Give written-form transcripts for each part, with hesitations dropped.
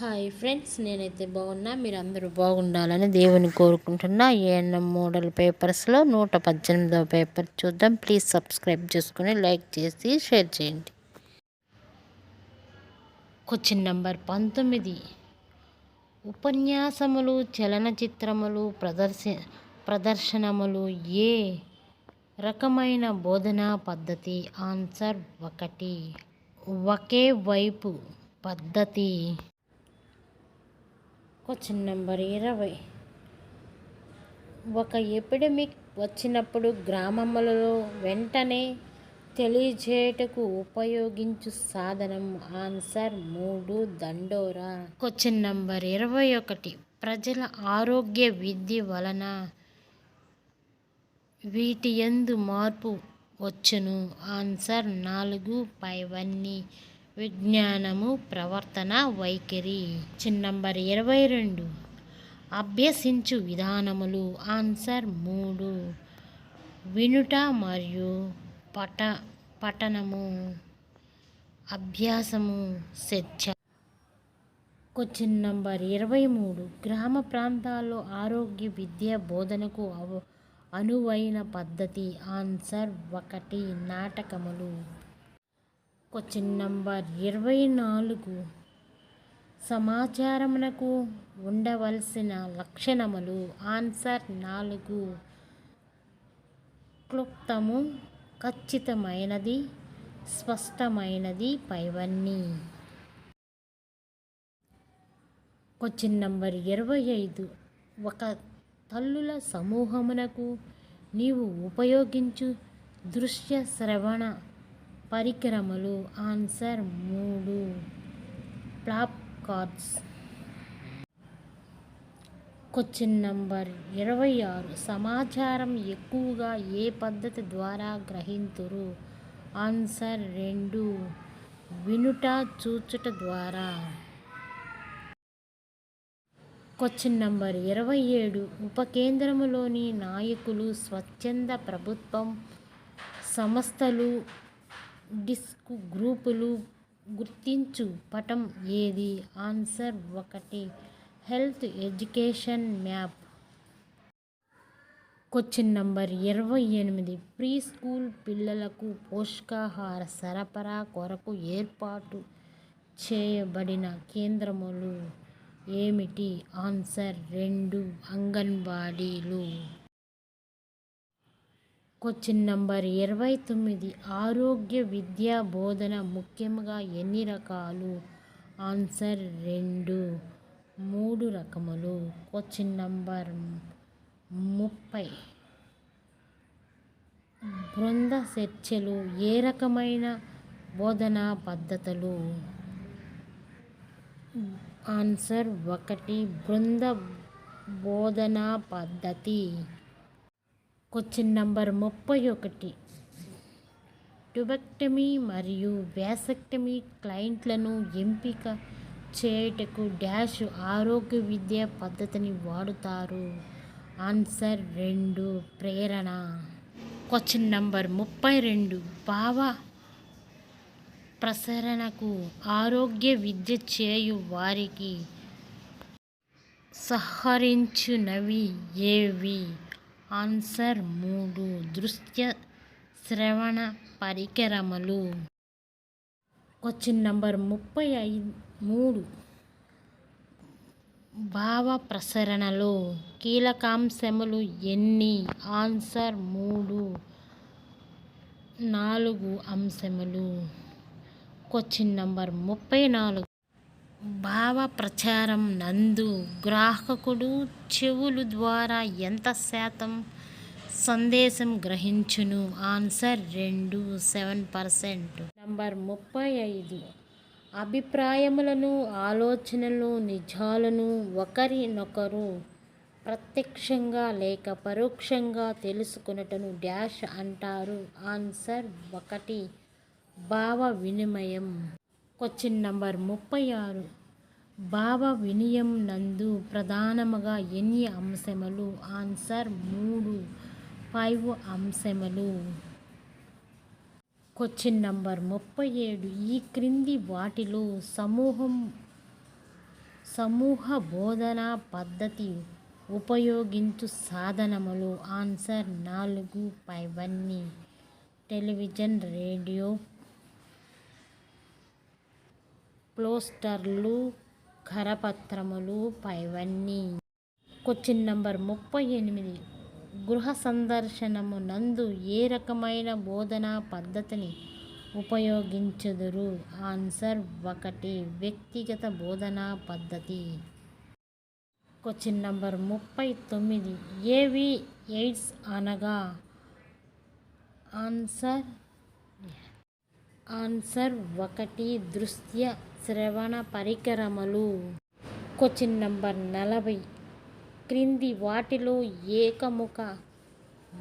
Hi friends, నేనైతే బాగున్నా. మీరు అందరూ బాగుండాలని దేవుని కోరుకుంటున్నా. ఏఎన్ఎం మోడల్ పేపర్స్లో 118వ పేపర్ చూద్దాం. ప్లీజ్ సబ్స్క్రైబ్ చేసుకుని లైక్ చేసి షేర్ చేయండి. Question number 19. ఉపన్యాసములు, చలనచిత్రములు, ప్రదర్శనములు ఏ రకమైన బోధనా పద్ధతి? ఆన్సర్ 1. ఒకే వైపు పద్ధతి. Question number 20. ఒక ఎపిడమిక్ వచ్చినప్పుడు గ్రామములలో వెంటనే తెలియజేయుటకు ఉపయోగించు సాధనం? ఆన్సర్ 3. దండోరా. Question number 21. ప్రజల ఆరోగ్య విద్య వలన వీటియందు మార్పు వచ్చును? ఆన్సర్ 4. పైవన్నీ విజ్ఞానము, ప్రవర్తన, వైఖరి. Question number 22. అభ్యసించు విధానములు? ఆన్సర్ 3. వినుట మరియు పఠనము, అభ్యాసము, చర్చ. Question number 23. గ్రామ ప్రాంతాల్లో ఆరోగ్య విద్య బోధనకు అనువైన పద్ధతి? ఆన్సర్ 1. నాటకములు. Question number 24. సమాచారమునకు ఉండవలసిన లక్షణములు? ఆన్సర్ 4. క్లుప్తము, ఖచ్చితమైనది, స్పష్టమైనది, పైవన్నీ. Question number 25. ఒక తల్లుల సమూహమునకు నీవు ఉపయోగించు దృశ్య శ్రవణ పరికరములు? Answer 3. Flap cards. Question number 26. సమాచారం ఎక్కువగా ఏ పద్ధతి ద్వారా గ్రహింతురు? ఆన్సర్ 2. వినుట, చూచుట ద్వారా. Question number 27. ఉపకేంద్రములోని నాయకులు, స్వచ్ఛంద ప్రభుత్వం సంస్థలు, డిస్క్ గ్రూపులు గుర్తించు పటం ఏది? Answer 1. Health education map. Question number 28. Pre school పిల్లలకు పోషకాహార సరఫరా కొరకు ఏర్పాటు చేయబడిన కేంద్రములు ఏమిటి? ఆన్సర్ 2. అంగన్వాడీలు. Question number 29. ఆరోగ్య విద్యా బోధన ముఖ్యంగా ఎన్ని రకాలు? ఆన్సర్ 2. 3 రకములు. Question number 30. బృంద చర్చలు ఏ రకమైన బోధనా పద్ధతులు? ఆన్సర్ 1. బృంద బోధనా పద్ధతి. Question number 31. ట్యూబెక్టమీ మరియు వ్యాసెక్టమీ క్లయింట్లను ఎంపిక చేయుటకు డాష్ ఆరోగ్య విద్యా పద్ధతిని వాడుతారు? ఆన్సర్ 2. ప్రేరణ. Question number 32. భావ ప్రసరణకు ఆరోగ్య విద్య చేయు వారికి సహకరించునవి ఏవి? ఆన్సర్ 3. దృశ్య శ్రవణ పరికరములు. Question number 33. భావ ప్రసరణలో కీలకాంశములు ఎన్ని? ఆన్సర్ 3. 4 అంశములు. Question number 34. భావ ప్రచారం నందు గ్రాహకుడు చెవులు ద్వారా ఎంత శాతం సందేశం గ్రహించును? ఆన్సర్ 2. 7%. నంబర్ 35. అభిప్రాయములను, ఆలోచనలు, నిజాలను ఒకరినొకరు ప్రత్యక్షంగా లేక పరోక్షంగా తెలుసుకొనుటను డాష్ అంటారు? ఆన్సర్ 1. భావ వినిమయం. Question number 36. భావ వినిమయం నందు ప్రధానముగా ఎన్ని అంశములు? ఆన్సర్ 3. 5 అంశములు. Question number 37. ఈ క్రింది వాటిలో సమూహం సమూహ బోధనా పద్ధతి ఉపయోగించు సాధనములు. ఆన్సర్ 4 పైవన్నీ. టెలివిజన్, రేడియో, పోస్టర్లు, కరపత్రములు పైవన్నీ. Question number 38. గృహ సందర్శనము నందు ఏ రకమైన బోధనా పద్ధతిని ఉపయోగించుదురు? ఆన్సర్ 1 వ్యక్తిగత బోధనా పద్ధతి. Question number 39. ఏవి ఎయిడ్స్ అనగా? ఆన్సర్ 1 దృశ్య శ్రవణ పరికరములు. Question number 40. క్రింది వాటిలో ఏకముఖ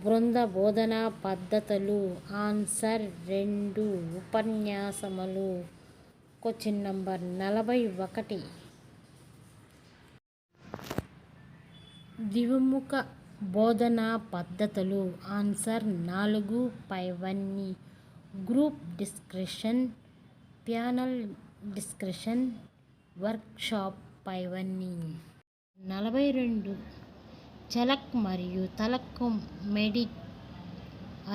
బృంద బోధనా పద్ధతులు? ఆన్సర్ 2 ఉపన్యాసములు. Question number 41. ద్విముఖ బోధనా పద్ధతులు? ఆన్సర్ 4 పైవన్నీ. Group discussion, panel discussion, workshop పైవన్నీ. 42. చలక్ మరియు తలక్ మెడిట్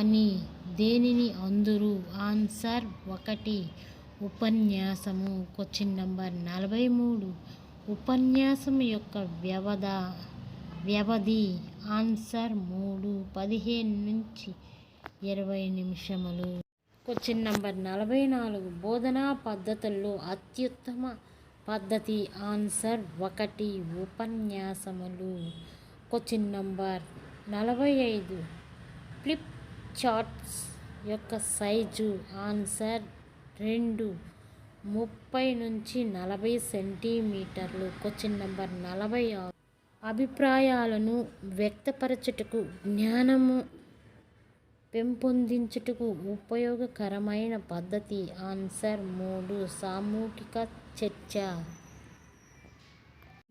అని దేనిని అందురు? ఆన్సర్ 1 ఉపన్యాసము. Question number 43. ఉపన్యాసం యొక్క వ్యవధి? ఆన్సర్ 3 15 నుంచి 20 నిమిషములు. Question number 44. బోధనా పద్ధతుల్లో అత్యుత్తమ పద్ధతి? ఆన్సర్ 1 ఉపన్యాసములు. Question number 45. ఫ్లిప్ చార్ట్స్ యొక్క సైజు? ఆన్సర్ 2 30 నుంచి 40 సెంటీమీటర్లు. Question number 46. అభిప్రాయాలను వ్యక్తపరచుటకు, జ్ఞానము పెంపొందించుటకు ఉపయోగకరమైన పద్ధతి? ఆన్సర్ 3 సామూహిక చర్చ.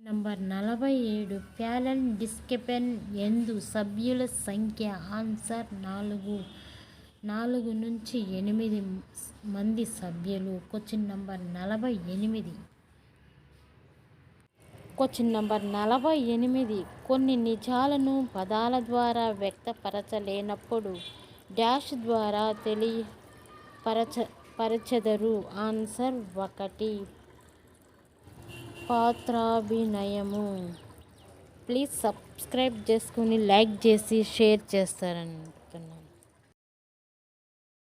నంబర్ 47. ప్యానెల్ డిస్కషన్ యందు సభ్యుల సంఖ్య? ఆన్సర్ 4 నుంచి 8 మంది సభ్యులు. Question number 48. Question number 48. కొన్ని నిజాలను పదాల ద్వారా వ్యక్తపరచలేనప్పుడు డాష్ ద్వారా తెలియపరచెదరు? ఆన్సర్ 1 పాత్రాభినయము. ప్లీజ్ సబ్స్క్రైబ్ చేసుకుని లైక్ చేసి షేర్ చేస్తారని అనుకుంటున్నాను.